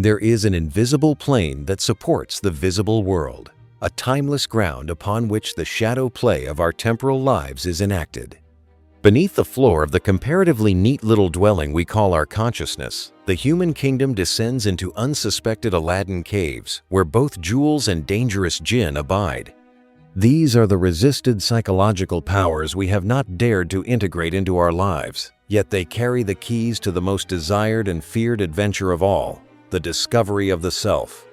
There is an invisible plane that supports the visible world, a timeless ground upon which the shadow play of our temporal lives is enacted. Beneath the floor of the comparatively neat little dwelling we call our consciousness, the human kingdom descends into unsuspected Aladdin caves where both jewels and dangerous jinn abide. These are the resisted psychological powers we have not dared to integrate into our lives, yet they carry the keys to the most desired and feared adventure of all, the discovery of the self.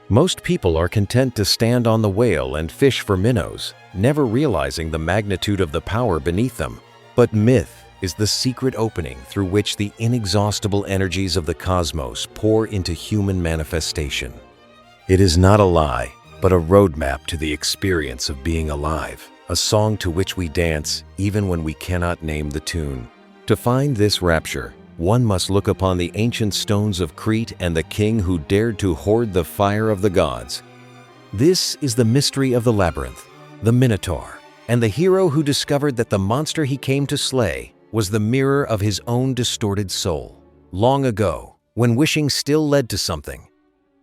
Most people are content to stand on the whale and fish for minnows, never realizing the magnitude of the power beneath them. But myth is the secret opening through which the inexhaustible energies of the cosmos pour into human manifestation. It is not a lie, but a roadmap to the experience of being alive, a song to which we dance even when we cannot name the tune. To find this rapture, one must look upon the ancient stones of Crete and the king who dared to hoard the fire of the gods. This is the mystery of the labyrinth, the Minotaur, and the hero who discovered that the monster he came to slay was the mirror of his own distorted soul. Long ago, when wishing still led to something,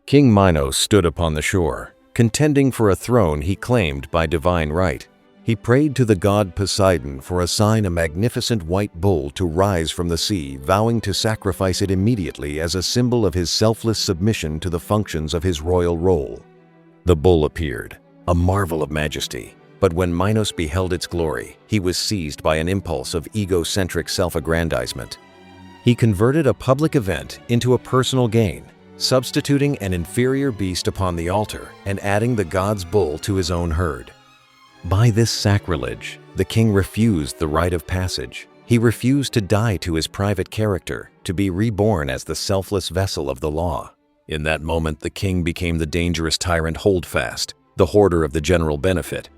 King Minos stood upon the shore, contending for a throne he claimed by divine right. He prayed to the god Poseidon for a magnificent white bull to rise from the sea, vowing to sacrifice it immediately as a symbol of his selfless submission to the functions of his royal role. The bull appeared, a marvel of majesty, but when Minos beheld its glory, he was seized by an impulse of egocentric self-aggrandizement. He converted a public event into a personal gain, substituting an inferior beast upon the altar and adding the god's bull to his own herd. By this sacrilege, the king refused the rite of passage. He refused to die to his private character, to be reborn as the selfless vessel of the law. In that moment, the king became the dangerous tyrant Holdfast, the hoarder of the general benefit,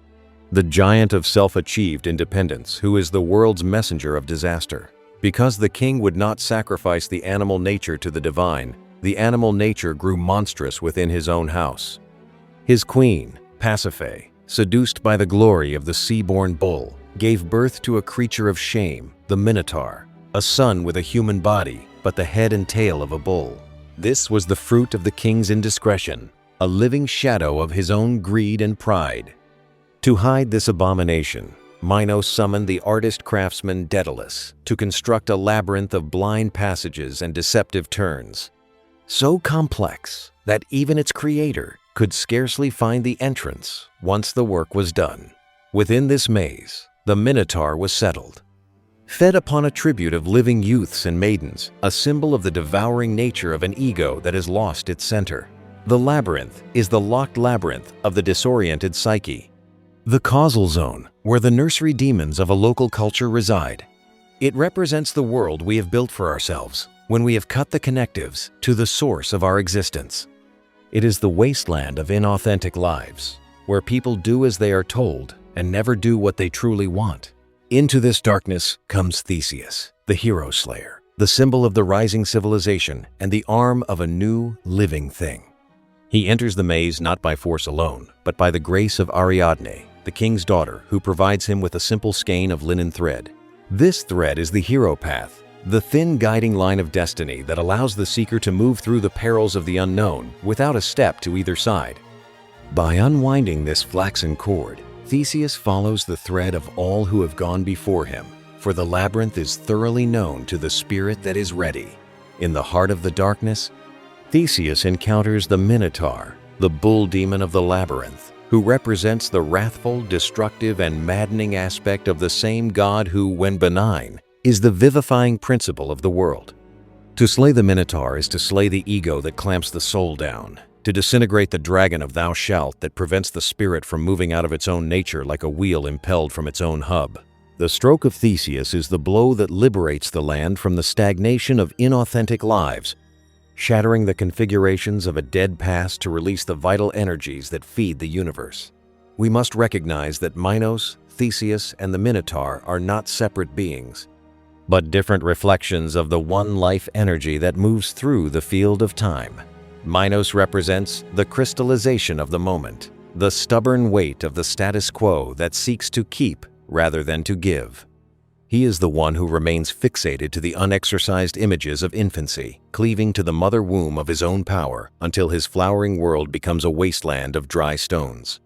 the giant of self-achieved independence who is the world's messenger of disaster. Because the king would not sacrifice the animal nature to the divine, the animal nature grew monstrous within his own house. His queen, Pasiphae, seduced by the glory of the sea-born bull, gave birth to a creature of shame, the Minotaur, a son with a human body, but the head and tail of a bull. This was the fruit of the king's indiscretion, a living shadow of his own greed and pride. To hide this abomination, Minos summoned the artist-craftsman Daedalus to construct a labyrinth of blind passages and deceptive turns, so complex that even its creator could scarcely find the entrance once the work was done. Within this maze, the Minotaur was settled, fed upon a tribute of living youths and maidens, a symbol of the devouring nature of an ego that has lost its center. The labyrinth is the locked labyrinth of the disoriented psyche, the causal zone where the nursery demons of a local culture reside. It represents the world we have built for ourselves when we have cut the connectives to the source of our existence. It is the wasteland of inauthentic lives, where people do as they are told and never do what they truly want. Into this darkness comes Theseus, the hero slayer, the symbol of the rising civilization and the arm of a new, living thing. He enters the maze not by force alone, but by the grace of Ariadne, the king's daughter, who provides him with a simple skein of linen thread. This thread is the hero path, the thin guiding line of destiny that allows the seeker to move through the perils of the unknown without a step to either side. By unwinding this flaxen cord, Theseus follows the thread of all who have gone before him, for the labyrinth is thoroughly known to the spirit that is ready. In the heart of the darkness, Theseus encounters the Minotaur, the bull demon of the labyrinth, who represents the wrathful, destructive, and maddening aspect of the same god who, when benign, is the vivifying principle of the world. To slay the Minotaur is to slay the ego that clamps the soul down, to disintegrate the dragon of thou shalt that prevents the spirit from moving out of its own nature like a wheel impelled from its own hub. The stroke of Theseus is the blow that liberates the land from the stagnation of inauthentic lives, shattering the configurations of a dead past to release the vital energies that feed the universe. We must recognize that Minos, Theseus, and the Minotaur are not separate beings, but different reflections of the one life energy that moves through the field of time. Minos represents the crystallization of the moment, the stubborn weight of the status quo that seeks to keep rather than to give. He is the one who remains fixated to the unexercised images of infancy, cleaving to the mother womb of his own power until his flowering world becomes a wasteland of dry stones.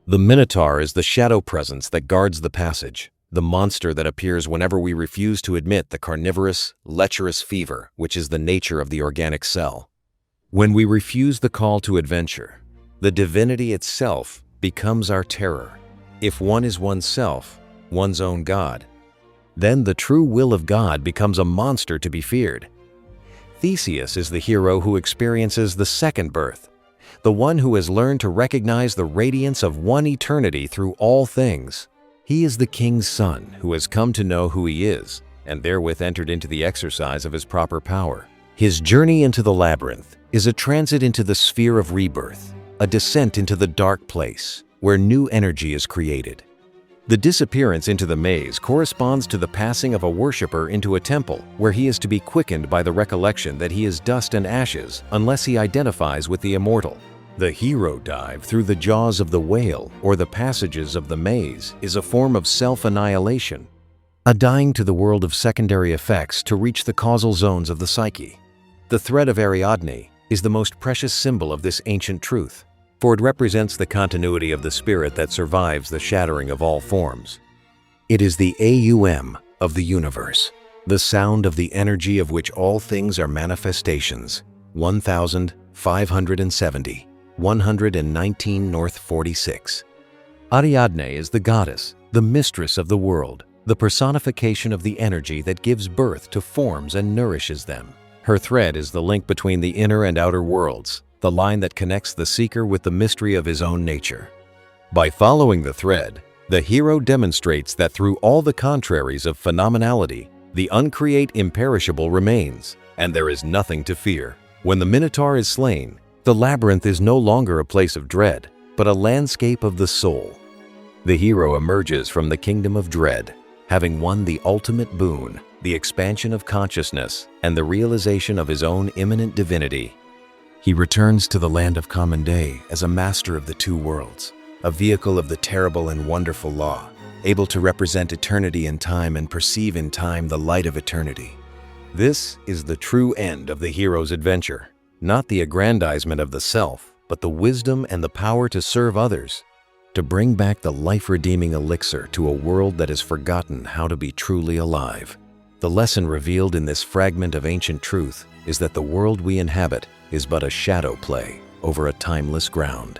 The Minotaur is the shadow presence that guards the passage, the monster that appears whenever we refuse to admit the carnivorous, lecherous fever which is the nature of the organic cell. When we refuse the call to adventure, the divinity itself becomes our terror. If one is oneself, one's own God, then the true will of God becomes a monster to be feared. Theseus is the hero who experiences the second birth, the one who has learned to recognize the radiance of one eternity through all things. He is the king's son who has come to know who he is, and therewith entered into the exercise of his proper power. His journey into the labyrinth is a transit into the sphere of rebirth, a descent into the dark place, where new energy is created. The disappearance into the maze corresponds to the passing of a worshipper into a temple, where he is to be quickened by the recollection that he is dust and ashes unless he identifies with the immortal. The hero dive through the jaws of the whale or the passages of the maze is a form of self-annihilation, a dying to the world of secondary effects to reach the causal zones of the psyche. The thread of Ariadne is the most precious symbol of this ancient truth, for it represents the continuity of the spirit that survives the shattering of all forms. It is the AUM of the universe, the sound of the energy of which all things are manifestations. 1570, 119 North 46. Ariadne is the goddess, the mistress of the world, the personification of the energy that gives birth to forms and nourishes them. Her thread is the link between the inner and outer worlds, the line that connects the seeker with the mystery of his own nature. By following the thread, the hero demonstrates that through all the contraries of phenomenality, the uncreate imperishable remains, and there is nothing to fear. When the Minotaur is slain, the labyrinth is no longer a place of dread, but a landscape of the soul. The hero emerges from the kingdom of dread, having won the ultimate boon, the expansion of consciousness and the realization of his own immanent divinity. He returns to the land of common day as a master of the two worlds, a vehicle of the terrible and wonderful law, able to represent eternity in time and perceive in time the light of eternity. This is the true end of the hero's adventure, not the aggrandizement of the self, but the wisdom and the power to serve others, to bring back the life-redeeming elixir to a world that has forgotten how to be truly alive. The lesson revealed in this fragment of ancient truth is that the world we inhabit is but a shadow play over a timeless ground.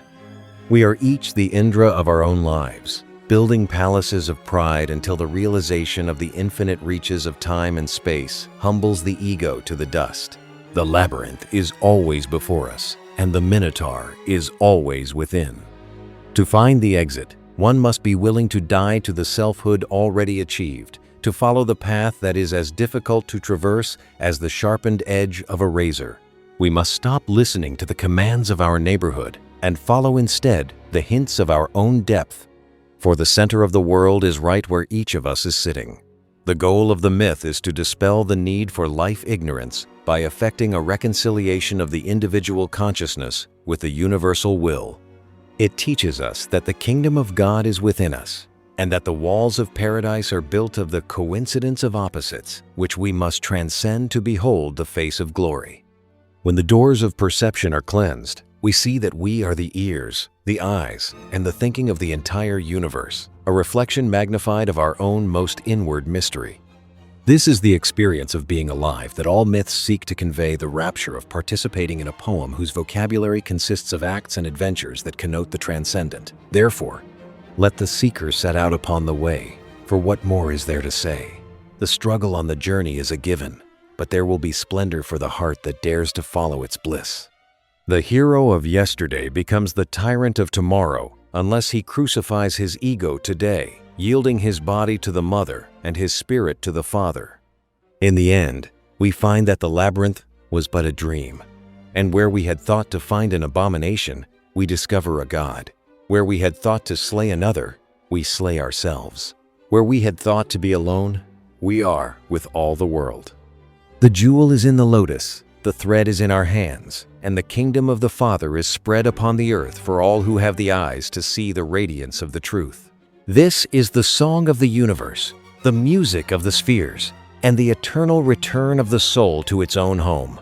We are each the Indra of our own lives, building palaces of pride until the realization of the infinite reaches of time and space humbles the ego to the dust. The labyrinth is always before us, and the Minotaur is always within. To find the exit, one must be willing to die to the selfhood already achieved, to follow the path that is as difficult to traverse as the sharpened edge of a razor. We must stop listening to the commands of our neighborhood and follow instead the hints of our own depth. For the center of the world is right where each of us is sitting. The goal of the myth is to dispel the need for life ignorance by effecting a reconciliation of the individual consciousness with the universal will. It teaches us that the kingdom of God is within us, and that the walls of paradise are built of the coincidence of opposites, which we must transcend to behold the face of glory. When the doors of perception are cleansed, we see that we are the ears, the eyes, and the thinking of the entire universe, a reflection magnified of our own most inward mystery. This is the experience of being alive that all myths seek to convey, the rapture of participating in a poem whose vocabulary consists of acts and adventures that connote the transcendent. Therefore, let the seeker set out upon the way, for what more is there to say? The struggle on the journey is a given, but there will be splendor for the heart that dares to follow its bliss. The hero of yesterday becomes the tyrant of tomorrow unless he crucifies his ego today, yielding his body to the mother and his spirit to the father. In the end, we find that the labyrinth was but a dream, and where we had thought to find an abomination, we discover a god. Where we had thought to slay another, we slay ourselves. Where we had thought to be alone, we are with all the world. The jewel is in the lotus, the thread is in our hands, and the kingdom of the Father is spread upon the earth for all who have the eyes to see the radiance of the truth. This is the song of the universe, the music of the spheres, and the eternal return of the soul to its own home.